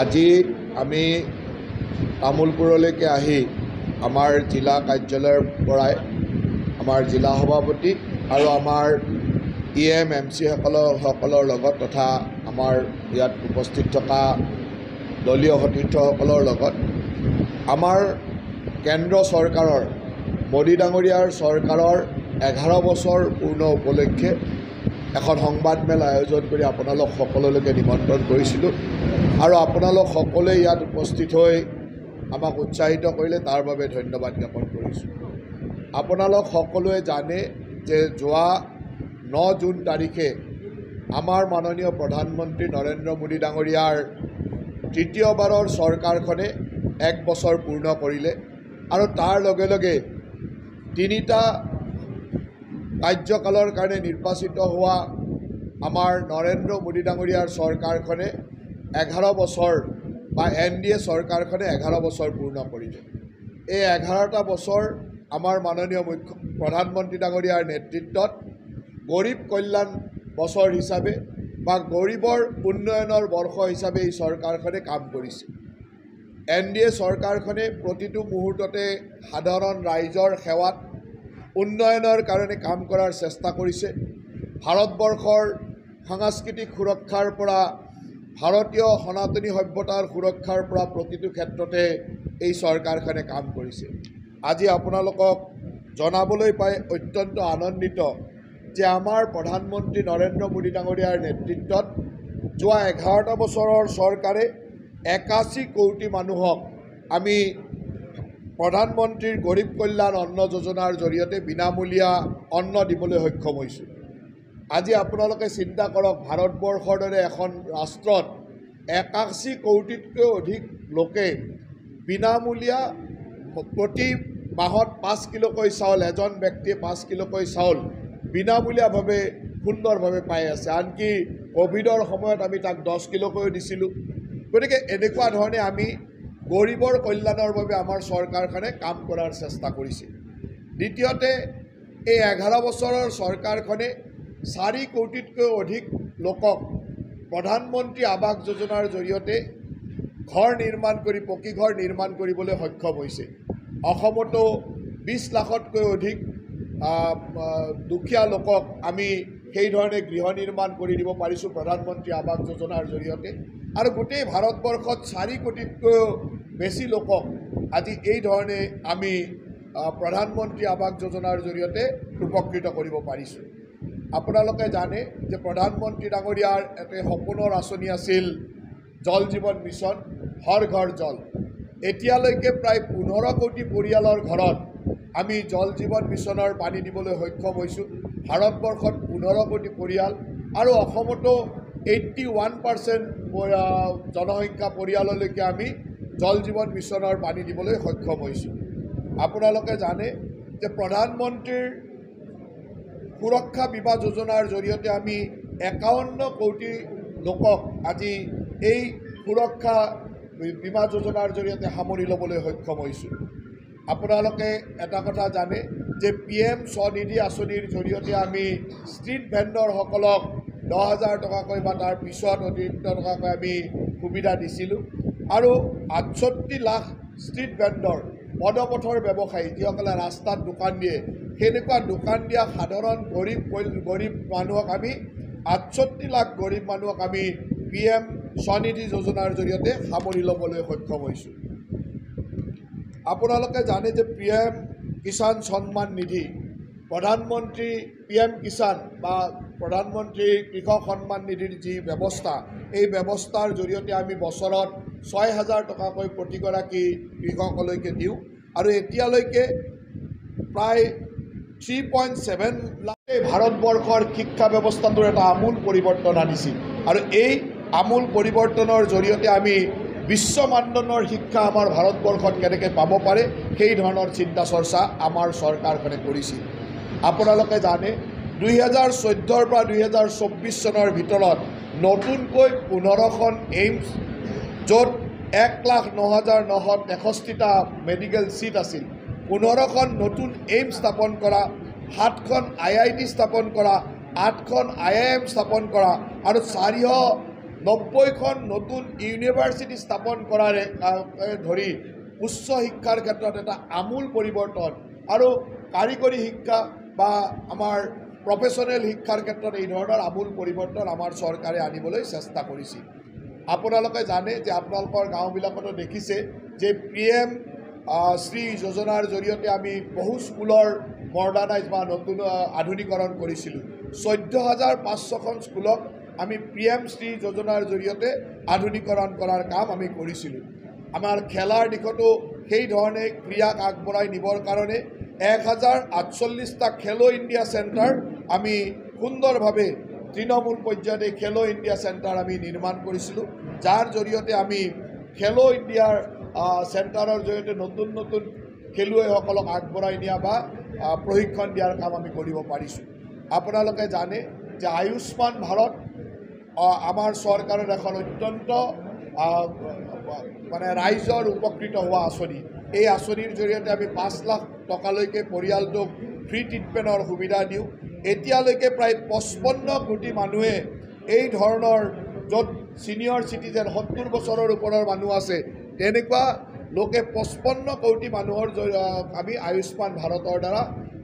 আজি আমি তামুলপুৰলৈকে আহি আমাৰ জিলা কাৰ্যালয়ৰ পৰাই আমাৰ জিলা সভাপতি আৰু আমাৰ MC সকলৰ লগত তথা আমাৰ ইয়াত উপস্থিত থকা দলীয় সতীৰ্থসকলৰ লগত আমাৰ কেন্দ্ৰ চৰকাৰৰ মোদী ডাঙৰীয়াৰ চৰকাৰৰ 11 বছৰ পূৰ্ণ উপলক্ষে এখন সংবাদমেল আয়োজন কৰি আপোনালোক সকলোলৈকে নিমন্ত্ৰণ কৰিছিলোঁ আৰু আপোনালোক সকলোৱে ইয়াত উপস্থিত হৈ আমাক উৎসাহিত কৰিলে তাৰ বাবে ধন্যবাদ জ্ঞাপন কৰিছোঁ। আপোনালোক সকলোৱে জানে যে যোৱা 9 জুন তাৰিখে আমাৰ মাননীয় প্ৰধানমন্ত্ৰী নৰেন্দ্ৰ মোদী ডাঙৰীয়াৰ তৃতীয়বাৰৰ চৰকাৰখনে 1 বছৰ পূৰ্ণ কৰিলে আৰু তাৰ লগে লগে 3টা কাৰ্যকালৰ কাৰণে নিৰ্বাচিত হোৱা আমাৰ নৰেন্দ্ৰ মোদী ডাঙৰীয়াৰ চৰকাৰখনে 11 বছৰ বা NDA চৰকাৰখনে 11 বছৰ পূৰ্ণ কৰিলে। এই 11টা বছৰ আমাৰ মাননীয় প্ৰধানমন্ত্ৰী ডাঙৰীয়াৰ নেতৃত্বত গৰীব কল্যাণ বছৰ হিচাপে বা গৰীবৰ উন্নয়নৰ বৰ্ষ হিচাপে এই চৰকাৰখনে কাম কৰিছে। NDA চৰকাৰখনে প্ৰতিটো মুহূৰ্ততে সাধাৰণ ৰাইজৰ সেৱাত উন্নয়নৰ কাৰণে কাম কৰাৰ চেষ্টা কৰিছে। ভাৰতবৰ্ষৰ সাংস্কৃতিক সুৰক্ষাৰ পৰা ভাৰতীয় সনাতনী সভ্যতাৰ সুৰক্ষাৰ পৰা প্ৰতিটো ক্ষেত্ৰতে এই চৰকাৰখনে কাম কৰিছে। আজি আপোনালোকক জনাবলৈ পাই অত্যন্ত আনন্দিত যে আমাৰ প্ৰধানমন্ত্ৰী নৰেন্দ্ৰ মোদী ডাঙৰীয়াৰ নেতৃত্বত যোৱা 11টা বছৰৰ চৰকাৰে 81 কোটি মানুহক আমি প্ৰধানমন্ত্ৰীৰ গৰীব কল্যাণ অন্ন যোজনাৰ জৰিয়তে বিনামূলীয়া অন্ন দিবলৈ সক্ষম হৈছোঁ। আজি আপোনালোকে চিন্তা কৰক, ভাৰতবৰ্ষৰ দৰে এখন ৰাষ্ট্ৰত 81 কোটিতকৈ অধিক লোকে বিনামূলীয়া প্ৰতি মাহত 5 কিলোকৈ চাউল, এজন ব্যক্তিয়ে 5 কিলোকৈ চাউল বিনামূলীয়াভাৱে সুন্দৰভাৱে পাই আছে। আনকি কোভিডৰ সময়ত আমি তাক 10 কিলোকৈ দিছিলোঁ। গতিকে এনেকুৱা ধৰণে আমি গৰীবৰ কল্যাণৰ বাবে আমাৰ চৰকাৰখনে কাম কৰাৰ চেষ্টা কৰিছে। দ্বিতীয়তে, এই 11 বছৰৰ চৰকাৰখনে 4 কোটিতকৈ অধিক লোকক প্ৰধানমন্ত্ৰী আৱাস যোজনাৰ জৰিয়তে ঘৰ নিৰ্মাণ কৰি পকী ঘৰ নিৰ্মাণ কৰিবলৈ সক্ষম হৈছে। অসমতো 20 লাখতকৈ অধিক দুখীয়া লোকক আমি সেইধৰণে গৃহ নিৰ্মাণ কৰি দিব পাৰিছোঁ প্ৰধানমন্ত্ৰী আৱাস যোজনাৰ জৰিয়তে। আৰু গোটেই ভাৰতবৰ্ষত 4 কোটিতকৈও বেছি লোকক আজি এই ধৰণে আমি প্ৰধানমন্ত্ৰী আৱাস যোজনাৰ জৰিয়তে উপকৃত কৰিব পাৰিছোঁ। আপোনালোকে জানে যে প্ৰধানমন্ত্ৰী ডাঙৰীয়াৰ এটা সপোনৰ আঁচনি আছিল জল জীৱন মিছন, হৰ ঘৰ জল। এতিয়ালৈকে প্ৰায় 15 কোটি পৰিয়ালৰ ঘৰত আমি জল জীৱন মিছনৰ পানী দিবলৈ সক্ষম হৈছোঁ। ভাৰতবৰ্ষত 15 কোটি পৰিয়াল আৰু অসমতো 81% জনসংখ্যা পৰিয়াললৈকে আমি জল জীৱন মিছনৰ পানী দিবলৈ সক্ষম হৈছোঁ। আপোনালোকে জানে যে প্ৰধানমন্ত্ৰীৰ সুৰক্ষা বীমা যোজনাৰ জৰিয়তে আমি 51 কোটি লোকক আজি এই সুৰক্ষা বীমা যোজনাৰ জৰিয়তে সামৰি ল'বলৈ সক্ষম হৈছোঁ। আপোনালোকে এটা কথা জানে যে PM স্বনিধি আঁচনিৰ জৰিয়তে আমি ষ্ট্ৰীট ভেণ্ডৰসকলক 10,000 টকাকৈ বা তাৰ পিছত অতিৰিক্ত টকাকৈ আমি সুবিধা দিছিলোঁ। আৰু 68 লাখ ষ্ট্ৰীট ভেণ্ডৰ পদপথৰ ব্যৱসায়ী যিসকলে ৰাস্তাত দোকান দিয়ে, সেনেকুৱা দোকান দিয়া সাধাৰণ গৰীব মানুহক আমি 68 লাখ গৰীব মানুহক আমি PM স্বনিধি যোজনাৰ জৰিয়তে সামৰি ল'বলৈ সক্ষম হৈছোঁ। আপোনালোকে জানে যে PM কিষাণ সন্মান নিধি, প্ৰধানমন্ত্ৰী PM কিষাণ বা প্ৰধানমন্ত্ৰী কৃষক সন্মান নিধিৰ যি ব্যৱস্থা, এই ব্যৱস্থাৰ জৰিয়তে আমি বছৰত 6,000 টকাকৈ প্ৰতিগৰাকী কৃষকলৈকে দিওঁ আৰু এতিয়ালৈকে প্ৰায় 3.7 লাখ ভাৰতবৰ্ষৰ শিক্ষা ব্যৱস্থাটোৰ এটা আমূল পৰিৱৰ্তন আনিছিল। আৰু এই আমূল পৰিৱৰ্তনৰ জৰিয়তে আমি বিশ্ব মানদণ্ডৰ শিক্ষা আমাৰ ভাৰতবৰ্ষত কেনেকৈ পাব পাৰে সেই ধৰণৰ চিন্তা চৰ্চা আমাৰ চৰকাৰখনে কৰিছিল। আপোনালোকে জানে 2014 পৰা 2024 চনৰ ভিতৰত নতুনকৈ 15খন এইমছ, য'ত 1,09,963টা মেডিকেল চিট আছিল, 15খন নতুন এইমছ স্থাপন কৰা, 7খন IIT স্থাপন কৰা, 8খন IIM স্থাপন কৰা আৰু 400 90খন নতুন ইউনিভাৰ্চিটি স্থাপন কৰাৰে ধৰি উচ্চ শিক্ষাৰ ক্ষেত্ৰত এটা আমূল পৰিৱৰ্তন আৰু কাৰিকৰী শিক্ষা বা আমাৰ প্ৰফেশ্যনেল শিক্ষাৰ ক্ষেত্ৰত এই ধৰণৰ আমূল পৰিৱৰ্তন আমাৰ চৰকাৰে আনিবলৈ চেষ্টা কৰিছিল। আপোনালোকে জানে যে আপোনালোকৰ গাঁওবিলাকতো দেখিছে যে PM শ্ৰী যোজনাৰ জৰিয়তে আমি বহু স্কুলৰ মডাৰ্ণাইজ বা নতুন আধুনিকৰণ কৰিছিলোঁ। 14,500খন স্কুলক আমি PM শ্ৰী যোজনাৰ জৰিয়তে আধুনিকৰণ কৰাৰ কাম আমি কৰিছিলোঁ। আমাৰ খেলাৰ দিশতো সেই ধৰণে ক্ৰিয়াক আগবঢ়াই নিবৰ কাৰণে 1048টা খেলো ইণ্ডিয়া চেণ্টাৰ আমি সুন্দৰভাৱে তৃণমূল পৰ্যায়তে খেলো ইণ্ডিয়া চেণ্টাৰ আমি নিৰ্মাণ কৰিছিলোঁ, যাৰ জৰিয়তে আমি খেলো ইণ্ডিয়াৰ চেণ্টাৰৰ জৰিয়তে নতুন নতুন খেলুৱৈসকলক আগবঢ়াই নিয়া বা প্ৰশিক্ষণ দিয়াৰ কাম আমি কৰিব পাৰিছোঁ। আপোনালোকে জানে যে আয়ুষ্মান ভাৰত আমাৰ চৰকাৰৰ এখন অত্যন্ত মানে ৰাইজৰ উপকৃত হোৱা আঁচনি। এই আঁচনিৰ জৰিয়তে আমি 5 লাখ টকালৈকে পৰিয়ালটোক ফ্ৰী ট্ৰিটমেণ্টৰ সুবিধা দিওঁ। এতিয়ালৈকে প্ৰায় 55 কোটি মানুহে এই ধৰণৰ য'ত ছিনিয়ৰ চিটিজেন 70 বছৰৰ ওপৰৰ মানুহ আছে, তেনেকুৱা লোকে 55 কোটি মানুহৰ আমি আয়ুষ্মান ভাৰতৰ দ্বাৰা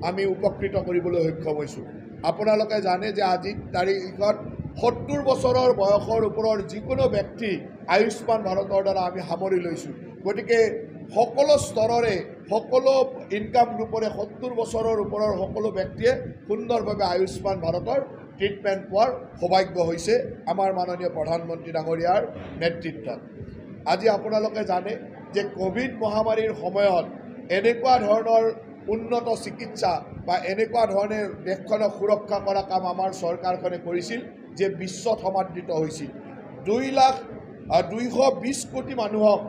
আমি উপকৃত কৰিবলৈ সক্ষম হৈছোঁ। আপোনালোকে জানে যে আজিৰ তাৰিখত 70 বছৰৰ বয়সৰ ওপৰৰ যিকোনো ব্যক্তি আয়ুষ্মান ভাৰতৰ দ্বাৰা আমি সামৰি লৈছোঁ। গতিকে সকলো স্তৰৰে সকলো ইনকাম গ্ৰুপৰে 70 বছৰৰ ওপৰৰ সকলো ব্যক্তিয়ে সুন্দৰভাৱে আয়ুষ্মান ভাৰতৰ ট্ৰিটমেণ্ট পোৱাৰ সৌভাগ্য হৈছে আমাৰ মাননীয় প্ৰধানমন্ত্ৰী ডাঙৰীয়াৰ নেতৃত্বত। আজি আপোনালোকে জানে যে কোভিড মহামাৰীৰ সময়ত এনেকুৱা ধৰণৰ উন্নত চিকিৎসা বা এনেকুৱা ধৰণে দেশখনক সুৰক্ষা কৰা কাম আমাৰ চৰকাৰখনে কৰিছিল যে বিশ্বত সমাদৃত হৈছিল। 220 কোটি মানুহক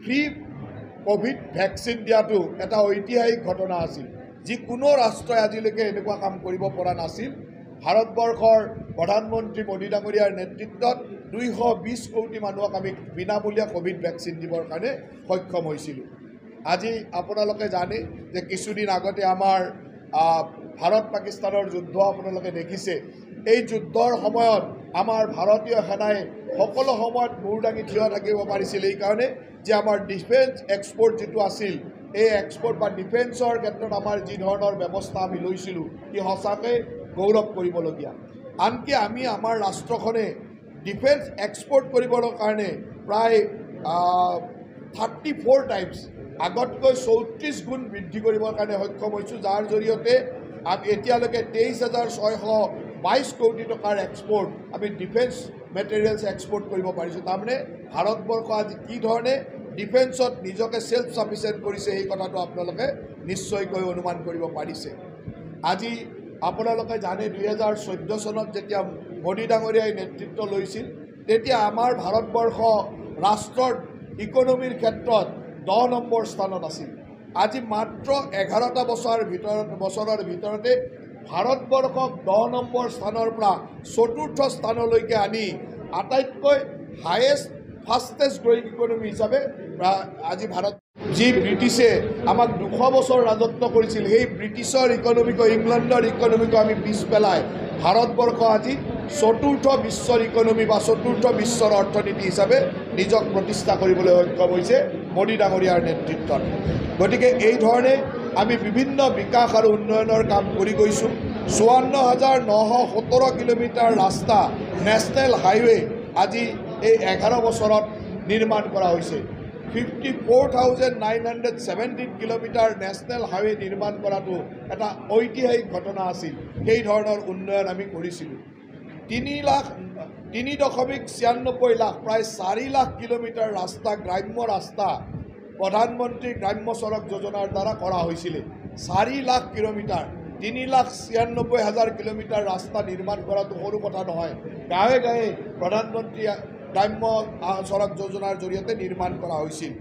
ফ্ৰী কোভিড ভেকচিন দিয়াটো এটা ঐতিহাসিক ঘটনা আছিল, যি কোনো ৰাষ্ট্ৰই আজিলৈকে এনেকুৱা কাম কৰিব পৰা নাছিল। ভাৰতবৰ্ষৰ প্ৰধানমন্ত্ৰী মোদী ডাঙৰীয়াৰ নেতৃত্বত 220 কোটি মানুহক আমি বিনামূলীয়া কোভিড ভেকচিন দিবৰ কাৰণে সক্ষম হৈছিলোঁ। আজি আপোনালোকে জানে যে কিছুদিন আগতে আমাৰ ভাৰত পাকিস্তানৰ যুদ্ধ আপোনালোকে দেখিছে। এই যুদ্ধৰ সময়ত আমাৰ ভাৰতীয় সেনাই সকলো সময়ত মূৰ দাঙি থিয় থাকিব পাৰিছিল এইকাৰণে যে আমাৰ ডিফেন্স এক্সপৰ্ট যিটো আছিল, এই এক্সপৰ্ট বা ডিফেন্সৰ ক্ষেত্ৰত আমাৰ যি ধৰণৰ ব্যৱস্থা আমি লৈছিলোঁ ই সঁচাকৈ গৌৰৱ কৰিবলগীয়া। আনকি আমি আমাৰ ৰাষ্ট্ৰখনে ডিফেন্স এক্সপৰ্ট কৰিবৰ কাৰণে প্ৰায় 34 টাইমছ আগতকৈ 34 গুণ বৃদ্ধি কৰিবৰ কাৰণে সক্ষম হৈছোঁ, যাৰ জৰিয়তে এতিয়ালৈকে 23,622 কোটি টকাৰ এক্সপৰ্ট আমি ডিফেন্স মেটেৰিয়েলছ এক্সপৰ্ট কৰিব পাৰিছোঁ। তাৰমানে ভাৰতবৰ্ষ আজি কি ধৰণে ডিফেন্সত নিজকে সেল্ফ সাফিচিয়েণ্ট কৰিছে এই কথাটো আপোনালোকে নিশ্চয়কৈ অনুমান কৰিব পাৰিছে। আজি আপোনালোকে জানে 2014 চনত যেতিয়া মোদী ডাঙৰীয়াই নেতৃত্ব লৈছিল, তেতিয়া আমাৰ ভাৰতবৰ্ষ ৰাষ্ট্ৰৰ ইকনমিৰ ক্ষেত্ৰত 10 নম্বৰ স্থানত আছিল। আজি মাত্ৰ 11টা বছৰৰ ভিতৰতে ভাৰতবৰ্ষক 10 নম্বৰ স্থানৰ পৰা 4ৰ্থ স্থানলৈকে আনি আটাইতকৈ হায়েষ্ট ফাষ্টেষ্ট গ্ৰয়িং ইকনমি হিচাপে আজি ভাৰত, যি ব্ৰিটিছে আমাক 200 বছৰ ৰাজত্ব কৰিছিল, সেই ব্ৰিটিছৰ ইকনমিকো ইংলেণ্ডৰ ইকনমিকো আমি পিছ পেলাই ভাৰতবৰ্ষ আজি 4ৰ্থ বিশ্বৰ ইকনমি বা 4ৰ্থ বিশ্বৰ অৰ্থনীতি হিচাপে নিজক প্ৰতিষ্ঠা কৰিবলৈ সক্ষম হৈছে মোদী ডাঙৰীয়াৰ নেতৃত্বত। গতিকে এই ধৰণে আমি বিভিন্ন বিকাশ আৰু উন্নয়নৰ কাম কৰি গৈছোঁ। 54,917 কিলোমিটাৰ ৰাস্তা নেশ্যনেল হাইৱে আজি এই 11 বছৰত নিৰ্মাণ কৰা হৈছে। 54,917 কিলোমিটাৰ নেশ্যনেল হাইৱে নিৰ্মাণ কৰাটো এটা ঐতিহাসিক ঘটনা আছিল। সেই ধৰণৰ উন্নয়ন আমি কৰিছিলোঁ। 3.96 লাখ প্ৰায় 4 লাখ কিলোমিটাৰ ৰাস্তা, গ্ৰাম্য ৰাস্তা প্ৰধানমন্ত্ৰী গ্ৰাম্য সড়ক যোজনাৰ দ্বাৰা কৰা হৈছিলে। 4 লাখ কিলোমিটাৰ, 3,96,000 কিলোমিটাৰ ৰাস্তা নিৰ্মাণ কৰাটো সৰু কথা নহয়। গাঁৱে গাঁৱে প্ৰধানমন্ত্ৰী গ্ৰাম্য সড়ক যোজনাৰ জৰিয়তে নিৰ্মাণ কৰা হৈছিল।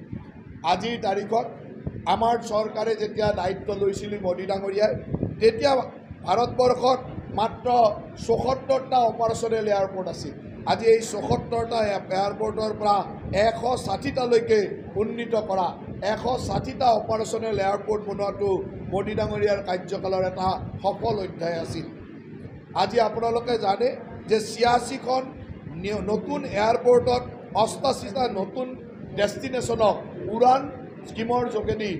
আজিৰ তাৰিখত আমাৰ চৰকাৰে যেতিয়া দায়িত্ব লৈছিল মোদী ডাঙৰীয়াই, তেতিয়া ভাৰতবৰ্ষত মাত্ৰ 74টা অপাৰেশ্যনেল এয়াৰপৰ্ট আছিল। আজি এই 74টা এয়াৰপৰ্টৰ পৰা 160টালৈকে উন্নীত কৰা, 160টা অপাৰেশ্যনেল এয়াৰপৰ্ট বনোৱাটো মোদী ডাঙৰীয়াৰ কাৰ্যকালৰ এটা সফল অধ্যায় আছিল। আজি আপোনালোকে জানে যে 86খন নতুন এয়াৰপৰ্টত 88টা নতুন ডেষ্টিনেশ্যনক উড়ান স্কিমৰ যোগেদি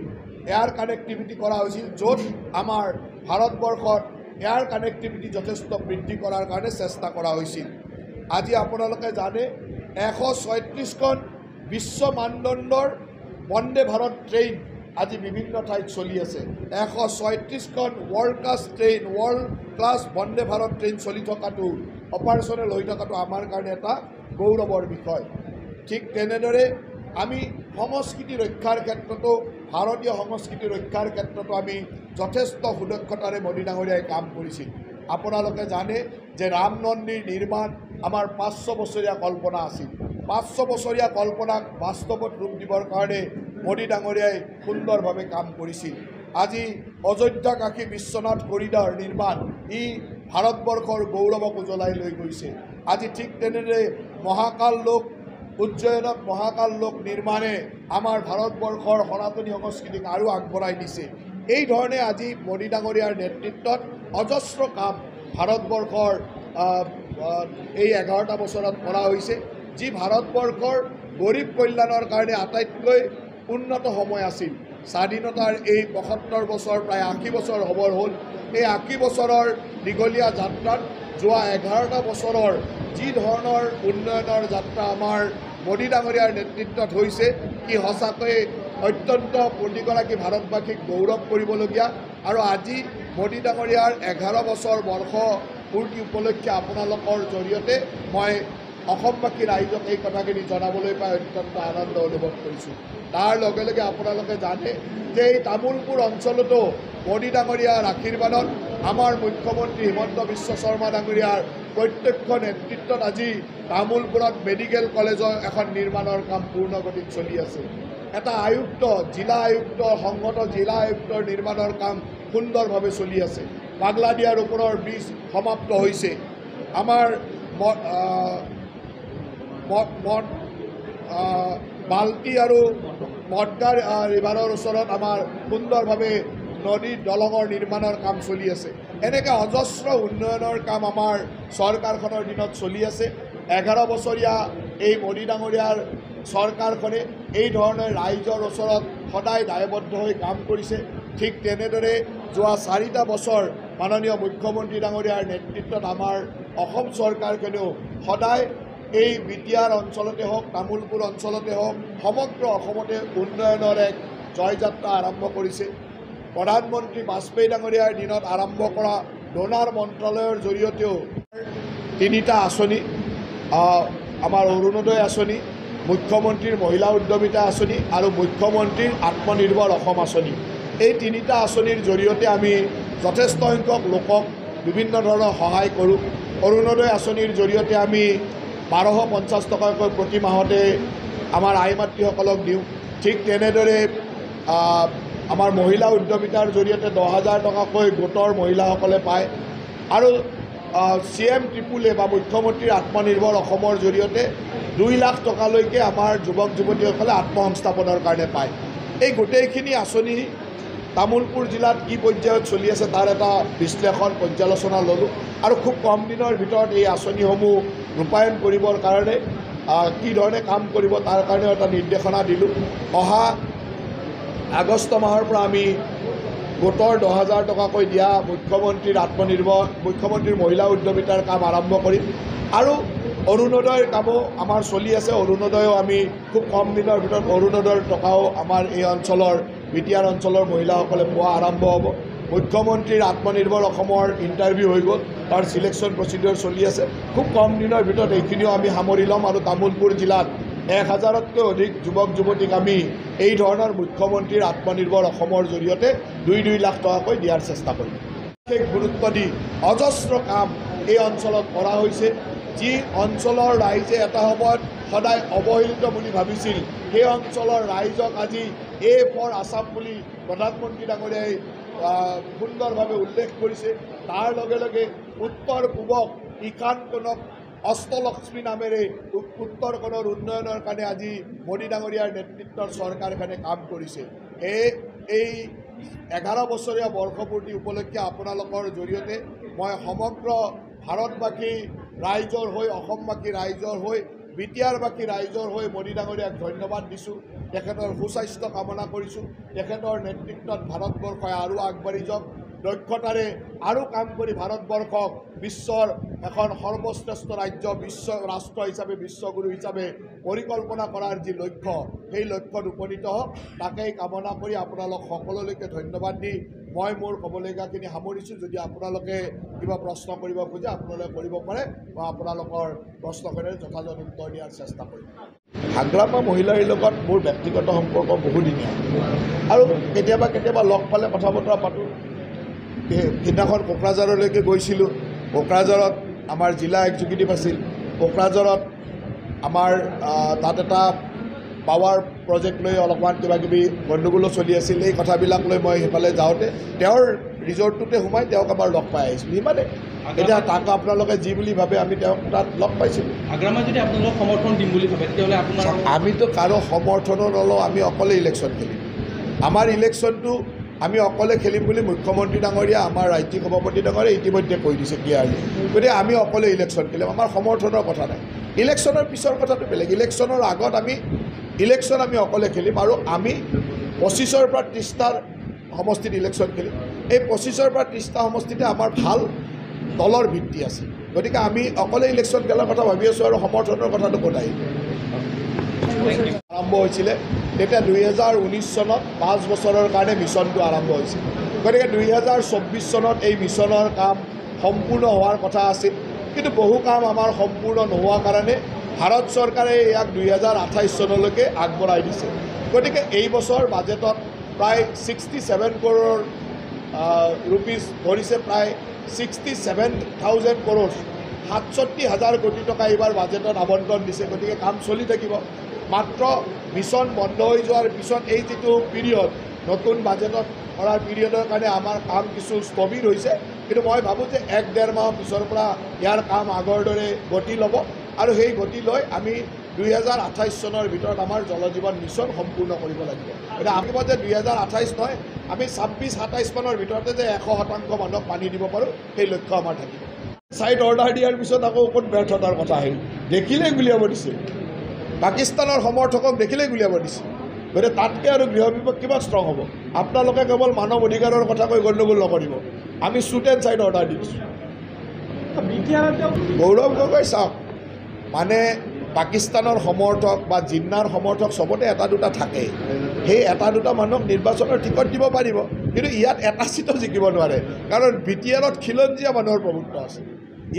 এয়াৰ কানেক্টিভিটি কৰা হৈছিল, য'ত আমাৰ ভাৰতবৰ্ষত এয়াৰ কানেক্টিভিটি যথেষ্ট বৃদ্ধি কৰাৰ কাৰণে চেষ্টা কৰা হৈছিল। আজি আপোনালোকে জানে 136খন বিশ্ব মানদণ্ডৰ বন্দে ভাৰত ট্ৰেইন আজি বিভিন্ন ঠাইত চলি আছে। 136খন world class Vande Bharat train চলি থকাটো, অপাৰেশ্যনেল হৈ থকাটো আমাৰ কাৰণে এটা গৌৰৱৰ বিষয়। ঠিক তেনেদৰে আমি সংস্কৃতি ৰক্ষাৰ ক্ষেত্ৰতো, ভাৰতীয় সংস্কৃতি ৰক্ষাৰ ক্ষেত্ৰতো আমি যথেষ্ট সুদক্ষতাৰে মোদী ডাঙৰীয়াই কাম কৰিছিল। আপোনালোকে জানে যে ৰাম মন্দিৰ নিৰ্মাণ আমাৰ 500 বছৰীয়া কল্পনা আছিল। 500 বছৰীয়া কল্পনাক বাস্তৱত ৰূপ দিবৰ কাৰণে মোদী ডাঙৰীয়াই সুন্দৰভাৱে কাম কৰিছিল। আজি অযোধ্যাকাশী বিশ্বনাথ কৰিডৰ নিৰ্মাণ ই ভাৰতবৰ্ষৰ গৌৰৱক উজ্বলাই লৈ গৈছে। আজি ঠিক তেনেদৰে মহাকাল লোক উজ্জয়নত মহাকাল লোক নিৰ্মাণে আমাৰ ভাৰতবৰ্ষৰ সনাতনী সংস্কৃতিক আৰু আগবঢ়াই নিছে। এই ধৰণে আজি মোদী ডাঙৰীয়াৰ নেতৃত্বত অজস্ৰ কাম ভাৰতবৰ্ষৰ এই 11টা বছৰত কৰা হৈছে, যি ভাৰতবৰ্ষৰ গৰীব কল্যাণৰ কাৰণে আটাইতকৈ উন্নত সময় আছিল। স্বাধীনতাৰ এই 75 বছৰ, প্ৰায় 80 বছৰ হ'বৰ হ'ল। এই 80 বছৰৰ দীঘলীয়া যাত্ৰাত যোৱা 11টা বছৰৰ যি ধৰণৰ উন্নয়নৰ যাত্ৰা আমাৰ মোদী ডাঙৰীয়াৰ নেতৃত্বত হৈছে, কি সঁচাকৈ অত্যন্ত প্ৰতিগৰাকী ভাৰতবাসীক গৌৰৱ কৰিবলগীয়া। আৰু আজি মোদী ডাঙৰীয়াৰ 11 বছৰ বৰ্ষ পূৰ্তি উপলক্ষে আপোনালোকৰ জৰিয়তে মই অসমবাসী ৰাইজক এই কথাখিনি জনাবলৈ পাই অত্যন্ত আনন্দ অনুভৱ কৰিছোঁ। তাৰ লগে লগে আপোনালোকে জানে যে এই তামোলপুৰ অঞ্চলতো মোদী ডাঙৰীয়াৰ আশীৰ্বাদত আমাৰ মুখ্যমন্ত্ৰী হিমন্ত বিশ্ব শৰ্মা ডাঙৰীয়াৰ প্ৰত্যক্ষ নেতৃত্বত আজি তামোলপুৰত মেডিকেল কলেজৰ এখন নিৰ্মাণৰ কাম পূৰ্ণগতিত চলি আছে। এটা আয়ুক্ত, জিলা আয়ুক্ত, সংহত জিলা আয়ুক্তৰ নিৰ্মাণৰ কাম সুন্দৰভাৱে চলি আছে। পাগলাদিয়াৰ ওপৰৰ ব্ৰিজ সমাপ্ত হৈছে। আমাৰ বাল্টি আৰু মদগাৰ ৰিভাৰৰ ওচৰত আমাৰ সুন্দৰভাৱে নদীৰ দলঙৰ নিৰ্মাণৰ কাম চলি আছে। এনেকৈ অজস্ৰ উন্নয়নৰ কাম আমাৰ চৰকাৰখনৰ দিনত চলি আছে। 11 বছৰীয়া এই মোদী ডাঙৰীয়াৰ চৰকাৰখনে এই ধৰণে ৰাইজৰ ওচৰত সদায় দায়বদ্ধ হৈ কাম কৰিছে। ঠিক তেনেদৰে যোৱা 4টা বছৰ মাননীয় মুখ্যমন্ত্ৰী ডাঙৰীয়াৰ নেতৃত্বত আমাৰ অসম চৰকাৰখনেও সদায় এই বিটিয়াৰ অঞ্চলতে হওক, তামোলপুৰ অঞ্চলতে হওক, সমগ্ৰ অসমতে উন্নয়নৰ এক জয়যাত্ৰা আৰম্ভ কৰিছে। প্ৰধানমন্ত্ৰী বাজপেয়ী ডাঙৰীয়াৰ দিনত আৰম্ভ কৰা ডোনাৰ মন্ত্ৰালয়ৰ জৰিয়তেও 3টা আঁচনি, আমাৰ অৰুণোদয় আঁচনি, মুখ্যমন্ত্ৰীৰ মহিলা উদ্যমিতা আঁচনি আৰু মুখ্যমন্ত্ৰীৰ আত্মনিৰ্ভৰ অসম আঁচনি, এই 3টা আঁচনিৰ জৰিয়তে আমি যথেষ্ট সংখ্যক লোকক বিভিন্ন ধৰণৰ সহায় কৰোঁ। অৰুণোদয় আঁচনিৰ জৰিয়তে আমি 1250 টকাকৈ প্ৰতি মাহতে আমাৰ আই মাতৃসকলক দিওঁ। ঠিক তেনেদৰে আমাৰ মহিলা উদ্যমিতাৰ জৰিয়তে 10,000 টকাকৈ গোটৰ মহিলাসকলে পায়। আৰু CM ট্ৰিপুলে বা মুখ্যমন্ত্ৰীৰ আত্মনিৰ্ভৰ অসমৰ জৰিয়তে 2 লাখ টকালৈকে আমাৰ যুৱক যুৱতীসকলে আত্মসংস্থাপনৰ কাৰণে পায়। এই গোটেইখিনি আঁচনি তামোলপুৰ জিলাত কি পৰ্যায়ত চলি আছে তাৰ এটা বিশ্লেষণ পৰ্যালোচনা ল'লোঁ আৰু খুব কম দিনৰ ভিতৰত এই আঁচনিসমূহ ৰূপায়ণ কৰিবৰ কাৰণে কি ধৰণে কাম কৰিব তাৰ কাৰণেও এটা নিৰ্দেশনা দিলোঁ। অহা আগষ্ট মাহৰ পৰা আমি গোটৰ 10,000 টকাকৈ দিয়া মুখ্যমন্ত্ৰীৰ মহিলা উদ্যমিতাৰ কাম আৰম্ভ কৰিম। আৰু অৰুণোদয়ৰ কামো আমাৰ চলি আছে। অৰুণোদয়ো আমি খুব কম দিনৰ ভিতৰত অৰুণোদয়ৰ টকাও আমাৰ এই অঞ্চলৰ বিটিয়াৰ অঞ্চলৰ মহিলাসকলে পোৱা আৰম্ভ হ'ব। মুখ্যমন্ত্ৰীৰ আত্মনিৰ্ভৰ অসমৰ ইণ্টাৰভিউ হৈ গ'ল, তাৰ চিলেকশ্যন প্ৰচিডিউৰ চলি আছে। খুব কম দিনৰ ভিতৰত এইখিনিও আমি সামৰি ল'ম আৰু তামোলপুৰ জিলাত 1000তকৈ অধিক যুৱক যুৱতীক আমি এই ধৰণৰ মুখ্যমন্ত্ৰীৰ আত্মনিৰ্ভৰ অসমৰ জৰিয়তে 2 লাখ টকাকৈ দিয়াৰ চেষ্টা কৰিম। বিশেষ গুৰুত্ব দি অজস্ৰ কাম এই অঞ্চলত কৰা হৈছে। যি অঞ্চলৰ ৰাইজে এটা সময়ত সদায় অৱহেলিত বুলি ভাবিছিল, সেই অঞ্চলৰ ৰাইজক আজি A for আছাম বুলি প্ৰধানমন্ত্ৰী ডাঙৰীয়াই সুন্দৰভাৱে উল্লেখ কৰিছে। তাৰ লগে লগে উত্তৰ পূবক ঈশান কোণক অষ্টলক্ষ্মী নামেৰে উত্তৰ কোণৰ উন্নয়নৰ কাৰণে আজি মোদী ডাঙৰীয়াৰ নেতৃত্বৰ চৰকাৰখনে কাম কৰিছে। এই 11 বছৰীয়া বৰ্ষপূৰ্তি উপলক্ষে আপোনালোকৰ জৰিয়তে মই সমগ্ৰ ভাৰতবাসী ৰাইজৰ হৈ অসমবাসী ৰাইজৰ হৈ বিটিয়াৰবাসী ৰাইজৰ হৈ মোদী ডাঙৰীয়াক ধন্যবাদ দিছোঁ। তেখেতৰ সুস্বাস্থ্য কামনা কৰিছোঁ। তেখেতৰ নেতৃত্বত ভাৰতবৰ্ষই আৰু আগবাঢ়ি যাওক, দক্ষতাৰে আৰু কাম কৰি ভাৰতবৰ্ষক বিশ্বৰ এখন সৰ্বশ্ৰেষ্ঠ ৰাজ্য, বিশ্ব ৰাষ্ট্ৰ হিচাপে, বিশ্বগুৰু হিচাপে পৰিকল্পনা কৰাৰ যি লক্ষ্য, সেই লক্ষ্যত উপনীত হওক, তাকেই কামনা কৰি আপোনালোক সকলোলৈকে ধন্যবাদ দি মই মোৰ ক'বলগীয়াখিনি সামৰিছোঁ। যদি আপোনালোকে কিবা প্ৰশ্ন কৰিব খোজে আপোনালোকে কৰিব পাৰে, মই আপোনালোকৰ প্ৰশ্নখিনিৰ যথাযথ উত্তৰ দিয়াৰ চেষ্টা কৰিম। হাগ্ৰামা মহিলাৰ লগত মোৰ ব্যক্তিগত সম্পৰ্ক বহুদিনীয়া আৰু কেতিয়াবা লগ পালে কথা বতৰা পাতোঁ। সিদিনাখন কোকৰাঝাৰলৈকে গৈছিলোঁ। কোকৰাঝাৰত আমাৰ জিলা এক্সিকিউটিভ আছিল। কোকৰাঝাৰত আমাৰ তাত এটা পাৱাৰ প্ৰজেক্ট লৈ অলপমান কিবাকিবি গণ্ডগোলো চলি আছিল। এই কথাবিলাক লৈ মই সেইফালে যাওঁতে তেওঁৰ ৰিজৰ্টটোতে সোমাই তেওঁক আমাৰ লগ পাই আহিছিলোঁ। ইমানে এতিয়া তাক আপোনালোকে যি বুলি ভাবে, আমি তেওঁক তাত লগ পাইছিলোঁ। হাগ্ৰামাত যদি আপোনালোকক সমৰ্থন দিম বুলি ভাবে তেতিয়াহ'লে আপোনাৰ আমিতো কাৰো সমৰ্থনো নলওঁ। আমি অকলে ইলেকশ্যন খেলিম। আমাৰ ইলেকশ্যনটো আমি অকলে খেলিম বুলি মুখ্যমন্ত্ৰী ডাঙৰীয়া, আমাৰ ৰাজ্যিক সভাপতি ডাঙৰীয়া ইতিমধ্যে কৈ দিছে ক্লিয়াৰলি। গতিকে আমি অকলে ইলেকশ্যন খেলিম। আমাৰ সমৰ্থনৰ কথা নাই। ইলেকশ্যনৰ পিছৰ কথাটো বেলেগ। ইলেকশ্যনৰ আগত ইলেকশ্যন আমি অকলে খেলিম আৰু আমি 25ৰ পৰা 30টাৰ সমষ্টিত ইলেকশ্যন খেলিম। এই 25ৰ পৰা 30টা সমষ্টিতে আমাৰ ভাল দলৰ ভিত্তি আছে। গতিকে আমি অকলে ইলেকশ্যন খেলাৰ কথা ভাবি আছোঁ আৰু সমৰ্থনৰ কথাটো ক'ত আহিব। আৰম্ভ হৈছিলে তেতিয়া 2019 চনত 5 বছৰৰ কাৰণে মিছনটো আৰম্ভ হৈছিল। গতিকে 2024 চনত এই মিছনৰ কাম সম্পূৰ্ণ হোৱাৰ কথা আছিল, কিন্তু বহু কাম আমাৰ সম্পূৰ্ণ নোহোৱাৰ কাৰণে ভাৰত চৰকাৰে ইয়াক 2028 চনলৈকে আগবঢ়াই দিছে। গতিকে এই বছৰ বাজেটত প্ৰায় 67 কৰোৰ ৰুপিজ ধৰিছে, প্ৰায় 67,000 কৰোৰ, 67,000 কোটি টকা এইবাৰ বাজেটত আবণ্টন দিছে। গতিকে কাম চলি থাকিব। মাত্ৰ মিছন বন্ধ হৈ যোৱাৰ পিছত এই যিটো পিৰিয়ড, নতুন বাজেটত কৰাৰ পিৰিয়ডৰ কাৰণে আমাৰ কাম কিছু স্থবিৰ হৈছে, কিন্তু মই ভাবোঁ যে 1-1.5 মাহৰ পিছৰ পৰা ইয়াৰ কাম আগৰ দৰে গতি ল'ব আৰু সেই গতি লৈ আমি 2028 চনৰ ভিতৰত আমাৰ জল জীৱন মিছন সম্পূৰ্ণ কৰিব লাগিব। এতিয়া আমি যে 2028 নহয়, আমি 26-27 মানৰ ভিতৰতে যে 100% মানুহক পানী দিব পাৰোঁ, সেই লক্ষ্য আমাৰ থাকিব। ছাইড অৰ্ডাৰ দিয়াৰ পিছত আকৌ ক'ত ব্যৰ্থতাৰ কথা আহিল। দেখিলেই গুলিয়াব দিছিল, পাকিস্তানৰ সমৰ্থকক দেখিলেই গুলিয়াব দিছিল। গতিকে তাতকৈ আৰু গৃহ বিভাগ কিমান ষ্ট্ৰং হ'ব। আপোনালোকে কেৱল মানৱ অধিকাৰৰ কথা কৈ গণ্ডগোল নকৰিব। আমি শ্বুট এণ্ড ছাইড অৰ্ডাৰ দি দিছোঁ। গৌৰৱ গগৈ চাওক, মানে পাকিস্তানৰ সমৰ্থক বা জিন্নাৰ সমৰ্থক চবতে এটা দুটা থাকেই। সেই এটা দুটা মানুহক নিৰ্বাচনৰ টিকট দিব পাৰিব, কিন্তু ইয়াত এটা চিটো জিকিব নোৱাৰে, কাৰণ BTRত খিলঞ্জীয়া মানুহৰ প্ৰভুত্ব আছে,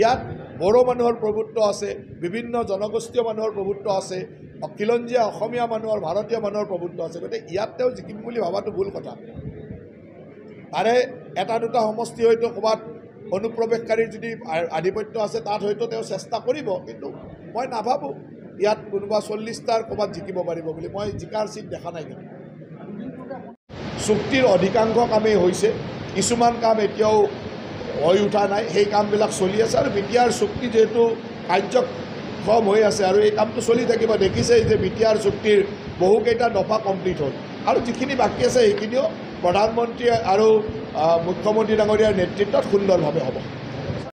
ইয়াত বড়ো মানুহৰ প্ৰভুত্ব আছে, বিভিন্ন জনগোষ্ঠীয় মানুহৰ প্ৰভুত্ব আছে, খিলঞ্জীয়া অসমীয়া মানুহৰ, ভাৰতীয় মানুহৰ প্ৰভুত্ব আছে। গতিকে ইয়াত তেওঁ জিকিম বুলি ভবাটো ভুল কথা। তাৰে এটা দুটা সমষ্টি হয়তো ক'ৰবাত অনুপ্ৰৱেশকাৰীৰ যদি আধিপত্য আছে, তাত হয়তো তেওঁ চেষ্টা কৰিব, কিন্তু মই নাভাবোঁ ইয়াত কোনোবা 40টাৰ ক'ৰবাত জিকিব পাৰিব বুলি। মই জিকাৰ চিট দেখা নাই। কিন্তু চুক্তিৰ অধিকাংশ কামেই হৈছে, কিছুমান কাম এতিয়াও হৈ উঠা নাই, সেই কামবিলাক চলি আছে। আৰু BTR চুক্তি যিহেতু কাৰ্যক্ষম হৈ আছে আৰু এই কামটো চলি থাকিব। দেখিছেই যে BTR চুক্তিৰ বহুকেইটা দফা কমপ্লিট হ'ল আৰু যিখিনি বাকী আছে সেইখিনিও প্ৰধানমন্ত্ৰী আৰু মুখ্যমন্ত্ৰী ডাঙৰীয়াৰ নেতৃত্বত সুন্দৰভাৱে হ'ব।